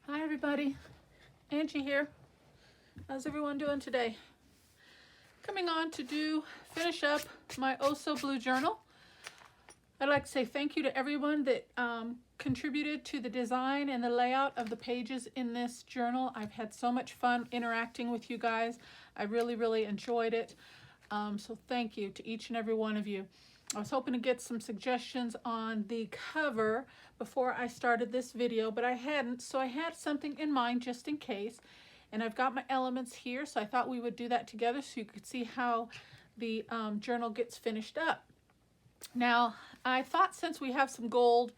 Hi everybody, Angie here. How's everyone doing today? Coming on to finish up my Oh So Blue journal. I'd like to say thank you to everyone that contributed to the design and the layout of the pages in this journal. I've had so much fun interacting with you guys. I really enjoyed it. So thank you to each and every one of you. I was hoping to get some suggestions on the cover before I started this video, but I hadn't, so I had something in mind just in case. And I've got my elements here, so I thought we would do that together so you could see how the journal gets finished up. Now, I thought since we have some gold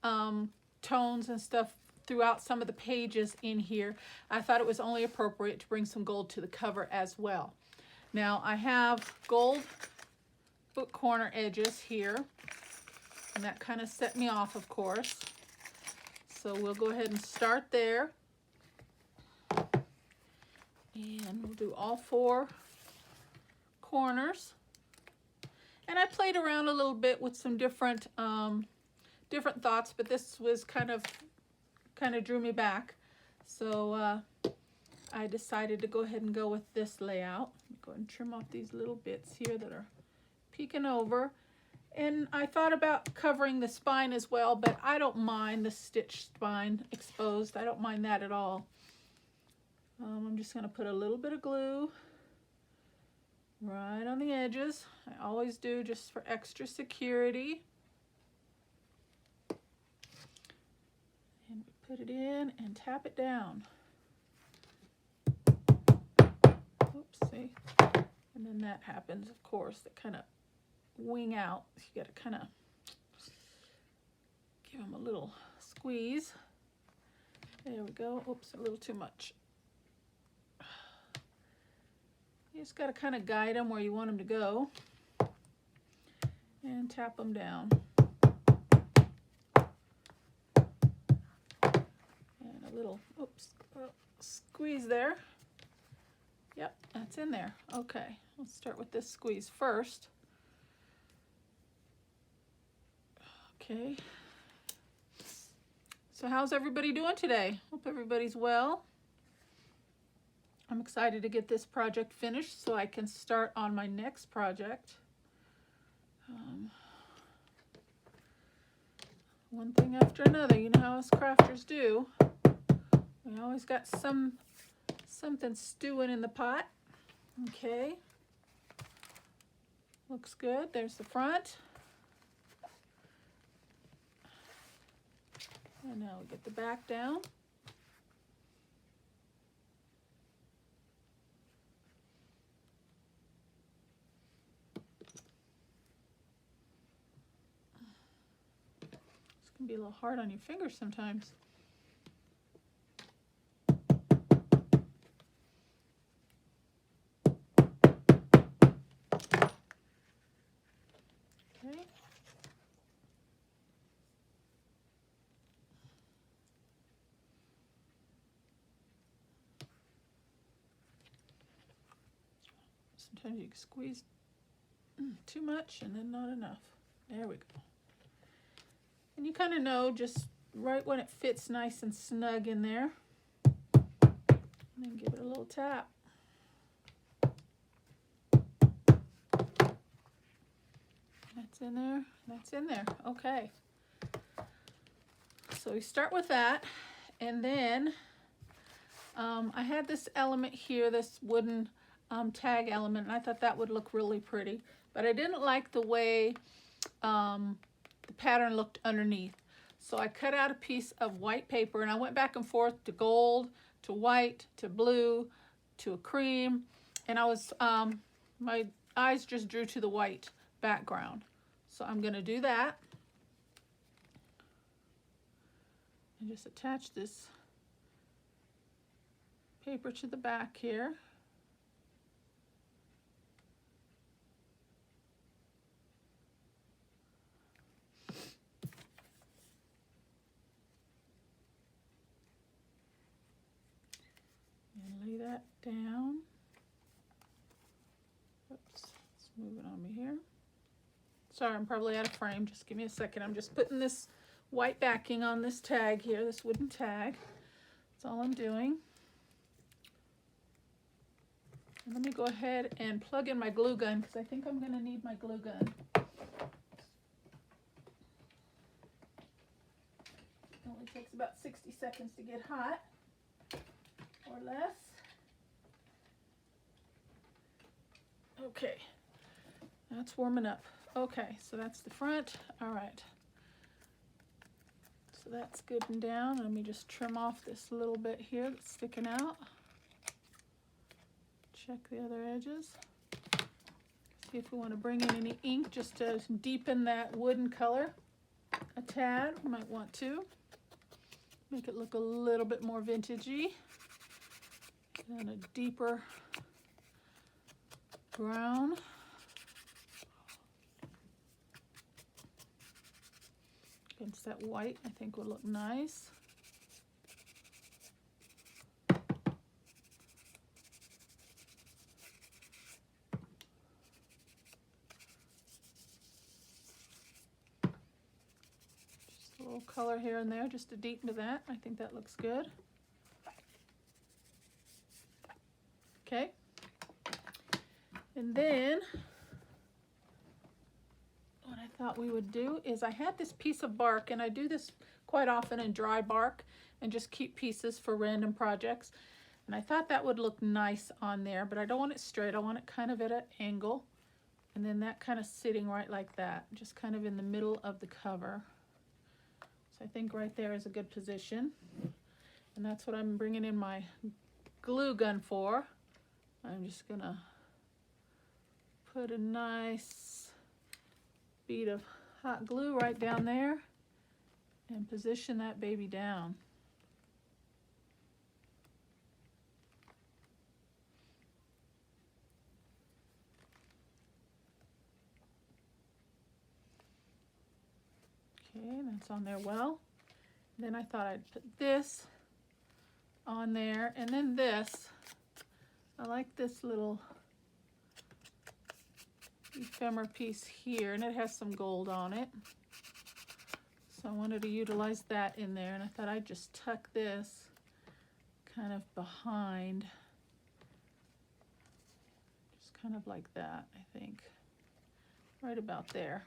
tones and stuff throughout some of the pages in here, I thought it was only appropriate to bring some gold to the cover as well. Now, I have gold book corner edges here, and that kind of set me off, of course. So we'll go ahead and start there. And we'll do all four corners. And I played around a little bit with some different thoughts, but this was kind of drew me back. So I decided to go ahead and go with this layout. Go ahead and trim off these little bits here that are peeking over. And I thought about covering the spine as well, but I don't mind the stitched spine exposed. I don't mind that at all. I'm just going to put a little bit of glue right on the edges. I always do, just for extra security. And we put it in and tap it down. Oops, see? And then that happens, of course, that kind of wing out. You got to kind of give them a little squeeze. There we go. Oops, a little too much. You just got to kind of guide them where you want them to go and tap them down. And a little, oops, squeeze there. Yep, that's in there. Okay, let's start with this squeeze first. Okay. So how's everybody doing today? Hope everybody's well. I'm excited to get this project finished so I can start on my next project. One thing after another, you know how us crafters do. We always got something stewing in the pot. Okay. Looks good. There's the front. And now we get the back down. This can be a little hard on your fingers sometimes. Okay. Sometimes you can squeeze too much and then not enough. There we go. And you kind of know just right when it fits nice and snug in there. And then give it a little tap. That's in there. That's in there. Okay. So we start with that. And then I had this element here, this wooden tag element, and I thought that would look really pretty. But I didn't like the way the pattern looked underneath. So I cut out a piece of white paper and I went back and forth to gold, to white, to blue, to a cream. And I was, my eyes just drew to the white background. So I'm going to do that. And just attach this paper to the back here. And lay that down. Oops, let's move it on me here. Sorry, I'm probably out of frame. Just give me a second. I'm just putting this white backing on this tag here, this wooden tag. That's all I'm doing. And let me go ahead and plug in my glue gun because I think I'm going to need my glue gun. It only takes about 60 seconds to get hot or less. Okay, that's warming up. Okay, so that's the front. All right. So that's good and down. Let me just trim off this little bit here that's sticking out. Check the other edges. See if we want to bring in any ink just to deepen that wooden color a tad. We might want to make it look a little bit more vintagey and a deeper brown. Against that white, I think would look nice. Just a little color here and there just to deepen to that. I think that looks good. Okay. And then what I thought we would do is I had this piece of bark, and I do this quite often in dry bark and just keep pieces for random projects. And I thought that would look nice on there, but I don't want it straight. I want it kind of at an angle. And then that kind of sitting right like that, just kind of in the middle of the cover. So I think right there is a good position. And that's what I'm bringing in my glue gun for. I'm just gonna put a nice bead of hot glue right down there and position that baby down. Okay, that's on there well. Then I thought I'd put this on there, and then this. I like this little ephemera piece here, and it has some gold on it. So I wanted to utilize that in there, and I thought I'd just tuck this kind of behind. Just kind of like that, I think. Right about there.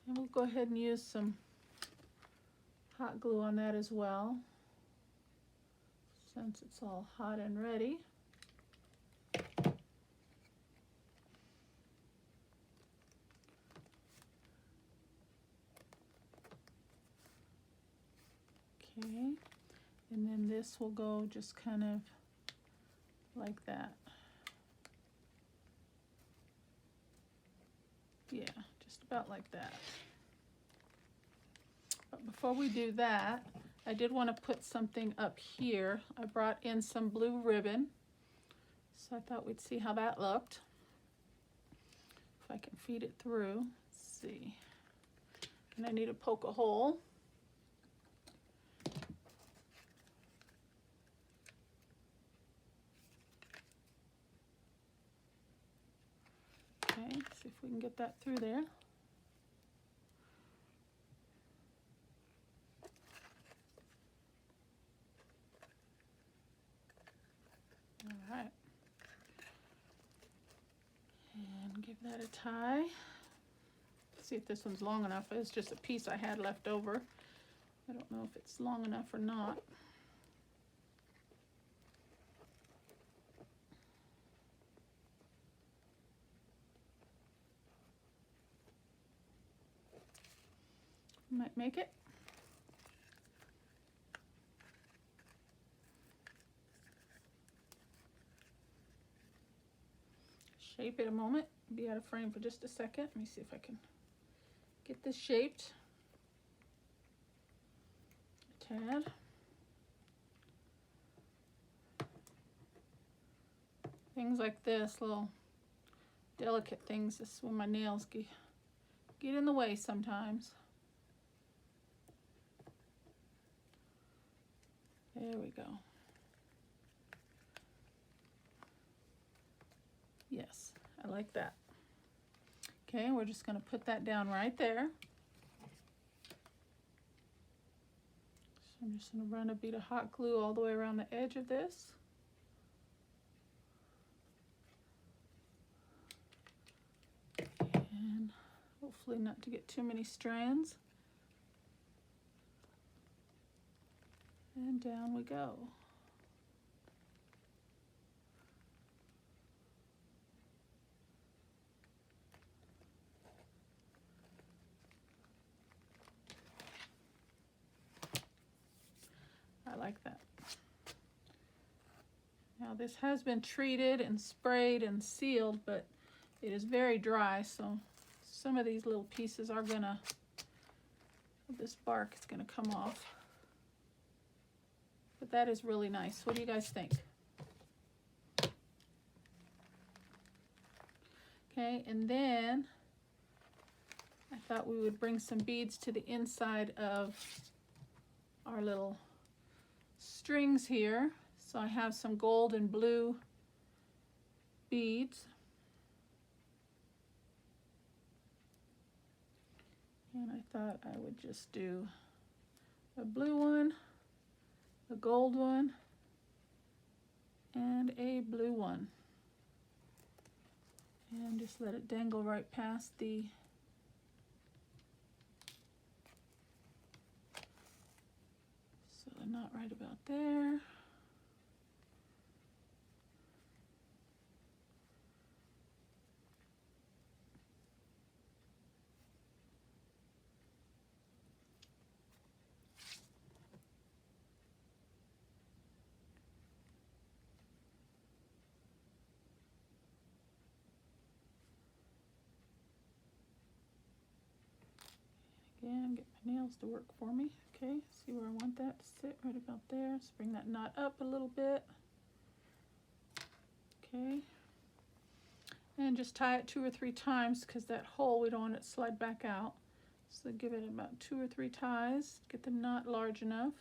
And we'll go ahead and use some hot glue on that as well, since it's all hot and ready. Okay, and then this will go just kind of like that. Yeah, just about like that. But before we do that, I did want to put something up here. I brought in some blue ribbon, so I thought we'd see how that looked. If I can feed it through. Let's see. And I need to poke a hole. Okay, see if we can get that through there. All right. And give that a tie. See if this one's long enough. It's just a piece I had left over. I don't know if it's long enough or not. Might make it. Shape it a moment. Be out of frame for just a second. Let me see if I can get this shaped. A tad. Things like this, little delicate things, this is when my nails get in the way sometimes. There we go. Yes, I like that. Okay, we're just going to put that down right there. I'm just going to run a bead of hot glue all the way around the edge of this. And hopefully not to get too many strands. And down we go. I like that. Now this has been treated and sprayed and sealed, but it is very dry, so some of these little pieces are gonna, this bark is gonna come off. But that is really nice. What do you guys think? Okay, and then I thought we would bring some beads to the inside of our little strings here. So I have some gold and blue beads. And I thought I would just do a blue one, a gold one, and a blue one. And just let it dangle right past the so they're not right about there. Again, get my nails to work for me. Okay, see where I want that to sit, right about there. Let's bring that knot up a little bit. Okay, and just tie it 2 or 3 times because that hole, we don't want it to slide back out. So give it about 2 or 3 ties, get the knot large enough.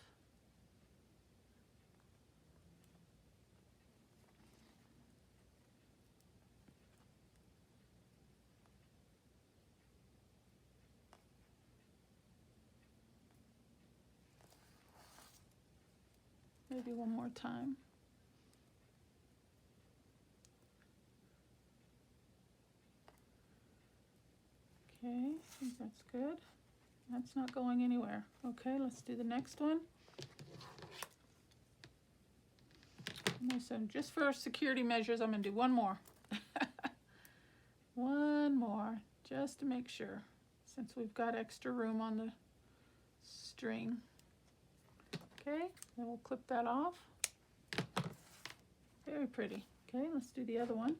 Maybe one more time. Okay, I think that's good. That's not going anywhere. Okay, let's do the next one. So just for security measures, I'm going to do one more. One more, just to make sure, since we've got extra room on the string. Okay, then we'll clip that off. Very pretty. Okay, let's do the other one.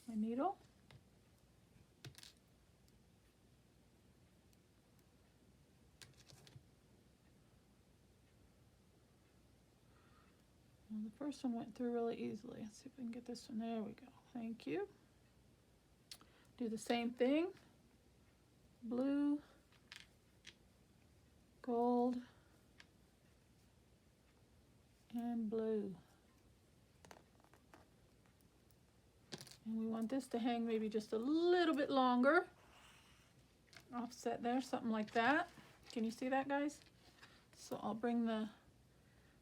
My needle. Well, the first one went through really easily. Let's see if we can get this one. There we go. Thank you. Do the same thing. Blue, gold, and blue. And we want this to hang maybe just a little bit longer. Offset there, something like that. Can you see that, guys? So I'll bring the,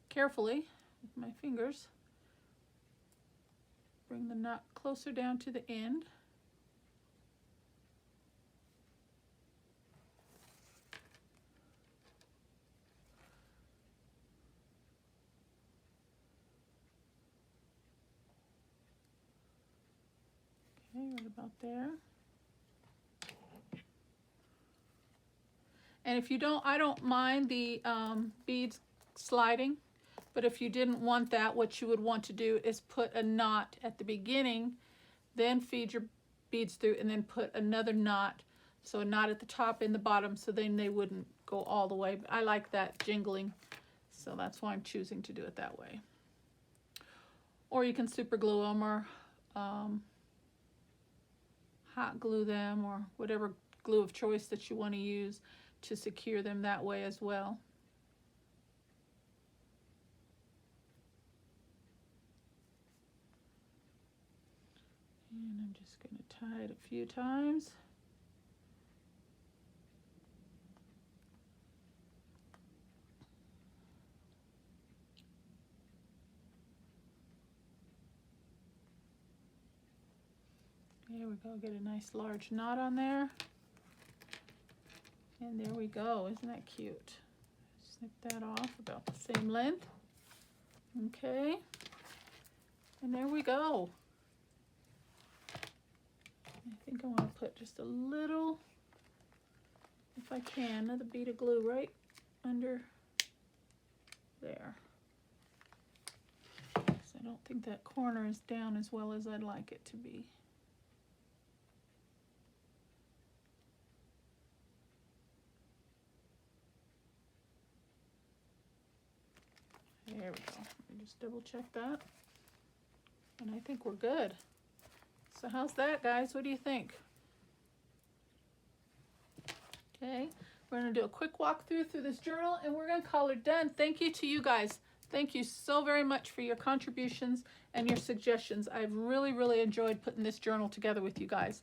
carefully with my fingers, bring the knot closer down to the end. Okay, right about there. And if you don't, I don't mind the beads sliding, but if you didn't want that, what you would want to do is put a knot at the beginning, then feed your beads through, and then put another knot, so a knot at the top and the bottom, so then they wouldn't go all the way. But I like that jingling, so that's why I'm choosing to do it that way. Or you can super glue them, or hot glue them, or whatever glue of choice that you want to use to secure them that way as well. And I'm just going to tie it a few times. There we go, get a nice large knot on there. And there we go, isn't that cute? Snip that off, about the same length. Okay, and there we go. I think I want to put just a little, if I can, another bead of glue right under there. So I don't think that corner is down as well as I'd like it to be. There we go. Let me just double check that. And I think we're good. So how's that, guys? What do you think? Okay, we're going to do a quick walkthrough through this journal and we're going to call it done. Thank you to you guys. Thank you so very much for your contributions and your suggestions. I've really, really enjoyed putting this journal together with you guys.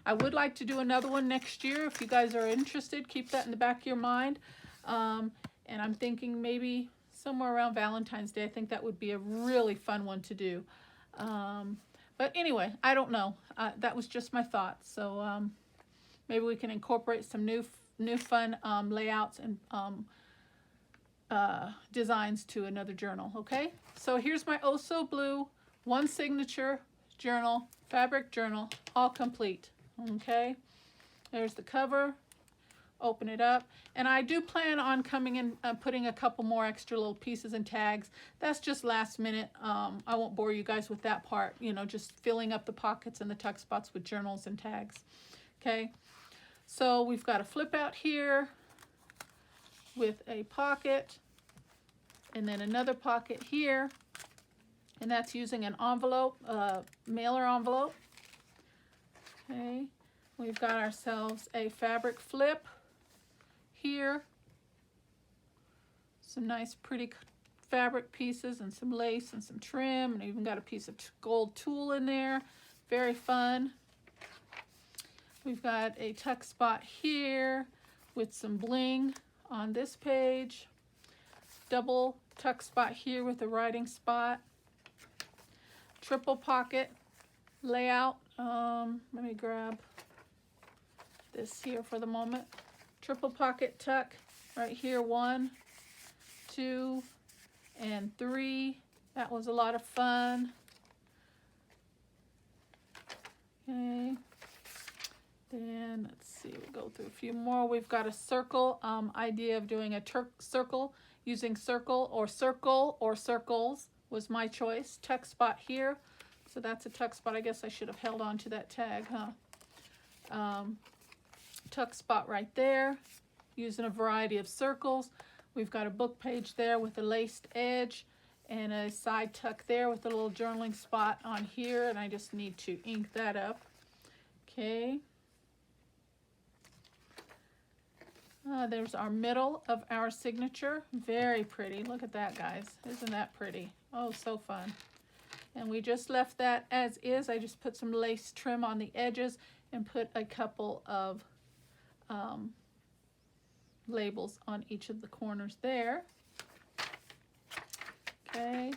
I would like to do another one next year. If you guys are interested, keep that in the back of your mind. And I'm thinking maybe somewhere around Valentine's Day. I think that would be a really fun one to do. But anyway, I don't know. That was just my thought. So maybe we can incorporate some new fun layouts and designs to another journal. Okay, so here's my Oh So Blue one signature journal, fabric journal, all complete. Okay, there's the cover. Open it up, and I do plan on coming in putting a couple more extra little pieces and tags. That's just last minute. I won't bore you guys with that part, you know, just filling up the pockets and the tuck spots with journals and tags. Okay, so we've got a flip out here with a pocket and then another pocket here, and that's using an envelope, mailer envelope. Okay, we've got ourselves a fabric flip here, some nice pretty fabric pieces and some lace and some trim, and even got a piece of gold tulle in there. Very fun. We've got a tuck spot here with some bling on this page. Double tuck spot here with a writing spot. Triple pocket layout. Let me grab this here for the moment. Triple pocket tuck right here, 1, 2, and 3. That was a lot of fun. Okay, then let's see, we'll go through a few more. We've got a circle, idea of doing a circle, using circle or circles was my choice. Tuck spot here, so that's a tuck spot. I guess I should have held on to that tag, huh? Tuck spot right there, using a variety of circles. We've got a book page there with a laced edge and a side tuck there with a little journaling spot on here, and I just need to ink that up. Okay. There's our middle of our signature. Very pretty. Look at that, guys. Isn't that pretty? Oh, so fun. And we just left that as is. I just put some lace trim on the edges and put a couple of labels on each of the corners there. Okay.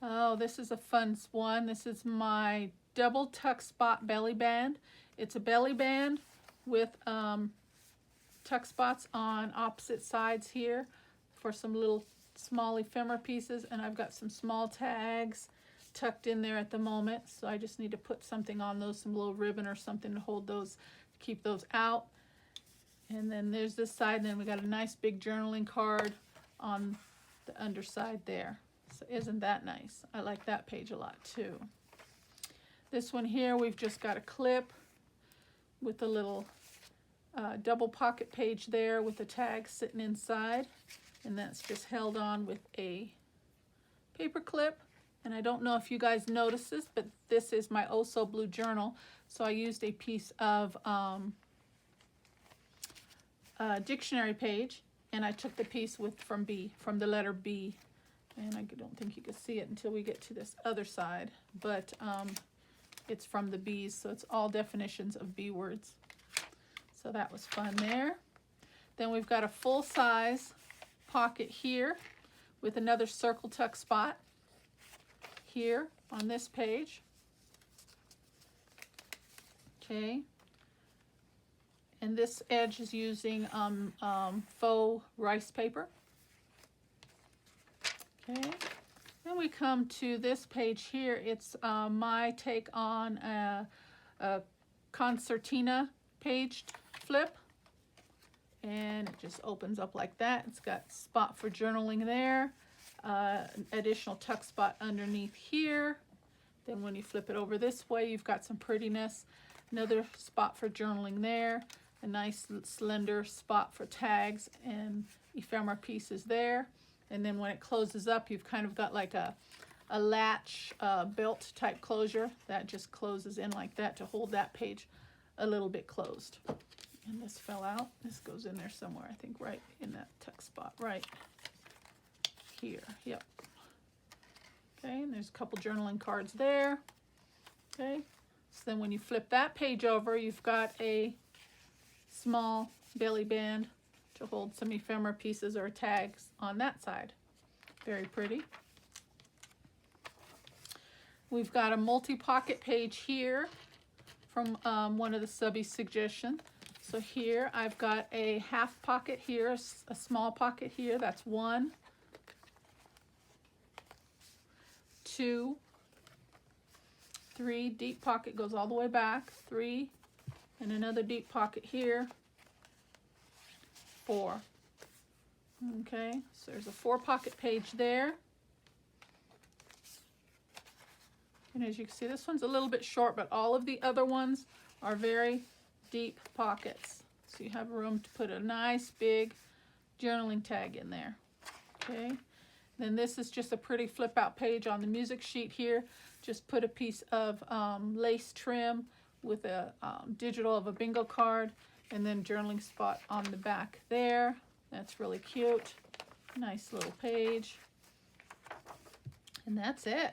Oh, this is a fun one. This is my double tuck spot belly band. It's a belly band with tuck spots on opposite sides here for some little small ephemera pieces, and I've got some small tags tucked in there at the moment, so I just need to put something on those, some little ribbon or something to hold those, keep those out. And then there's this side, and then we got a nice big journaling card on the underside there. So isn't that nice? I like that page a lot too. This one here, we've just got a clip with a little double pocket page there with the tag sitting inside, and that's just held on with a paper clip. And I don't know if you guys noticed this, but this is my Oh So Blue journal, so I used a piece of dictionary page, and I took the piece from the letter B, and I don't think you can see it until we get to this other side, but it's from the B's, so it's all definitions of B words. So that was fun there. Then we've got a full-size pocket here with another circle tuck spot here on this page. Okay. And this edge is using faux rice paper. Okay. Then we come to this page here. It's my take on a Concertina paged flip. And it just opens up like that. It's got spot for journaling there. Additional tuck spot underneath here. Then when you flip it over this way, you've got some prettiness. Another spot for journaling there. A nice slender spot for tags and ephemera pieces there. And then when it closes up, you've kind of got like a latch belt type closure that just closes in like that to hold that page a little bit closed. And this fell out. This goes in there somewhere, I think, right in that tuck spot, right here. Yep. Okay, and there's a couple journaling cards there. Okay, so then when you flip that page over, you've got a small belly band to hold some ephemera pieces or tags on that side. Very pretty. We've got a multi-pocket page here from one of the subbies' suggestions. So here I've got a half pocket here, a small pocket here. That's 1, 2, 3, deep pocket goes all the way back, 3, and another deep pocket here, 4. Okay, so there's a 4 pocket page there. And as you can see, this one's a little bit short, but all of the other ones are very deep pockets. So you have room to put a nice big journaling tag in there. Okay, then this is just a pretty flip out page on the music sheet here. Just put a piece of lace trim with a digital of a bingo card, and then journaling spot on the back there. That's really cute. Nice little page. And that's it.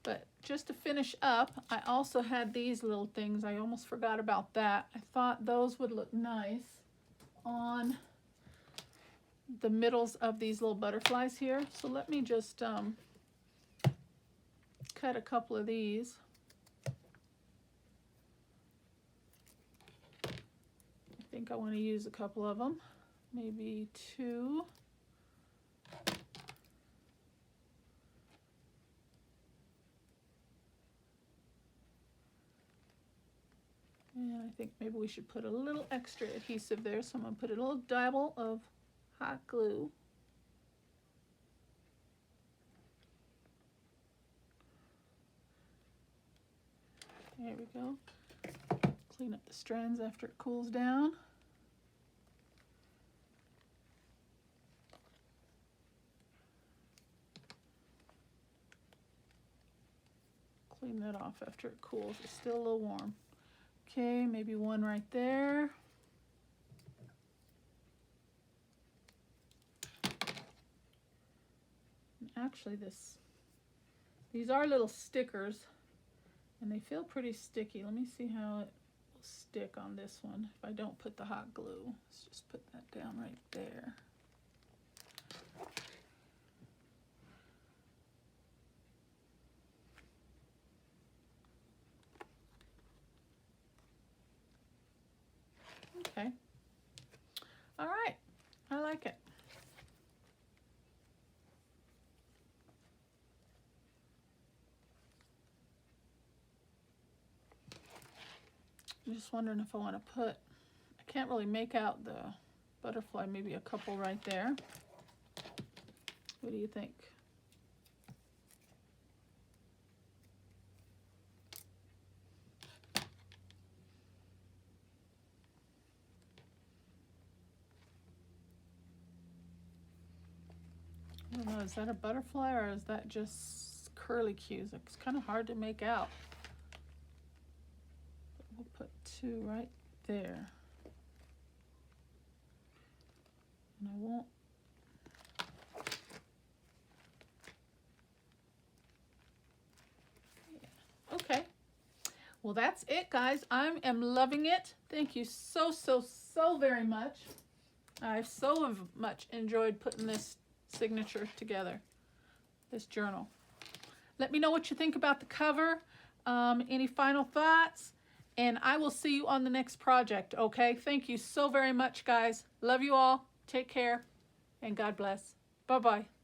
But just to finish up, I also had these little things. I almost forgot about that. I thought those would look nice on the middles of these little butterflies here. So let me just cut a couple of these. I think I want to use a couple of them, maybe 2. And I think maybe we should put a little extra adhesive there. So I'm going to put a little dabble of hot glue. There we go. Clean up the strands after it cools down. Clean that off after it cools. It's still a little warm. Okay, maybe 1 right there. And actually these are little stickers and they feel pretty sticky. Let me see how it will stick on this one if I don't put the hot glue. Let's just put that down right there. Okay. All right. I like it. I'm just wondering if I want to put, I can't really make out the butterfly, maybe a couple right there. What do you think? I don't know, is that a butterfly or is that just curlicues? It's kind of hard to make out. But we'll put 2 right there. And I won't. Yeah. Okay. Well, that's it, guys. I am loving it. Thank you so very much. I've so much enjoyed putting this signature together, this journal. Let me know what you think about the cover. Any final thoughts? And I will see you on the next project, okay? Thank you so very much, guys. Love you all. Take care, and God bless. Bye-bye.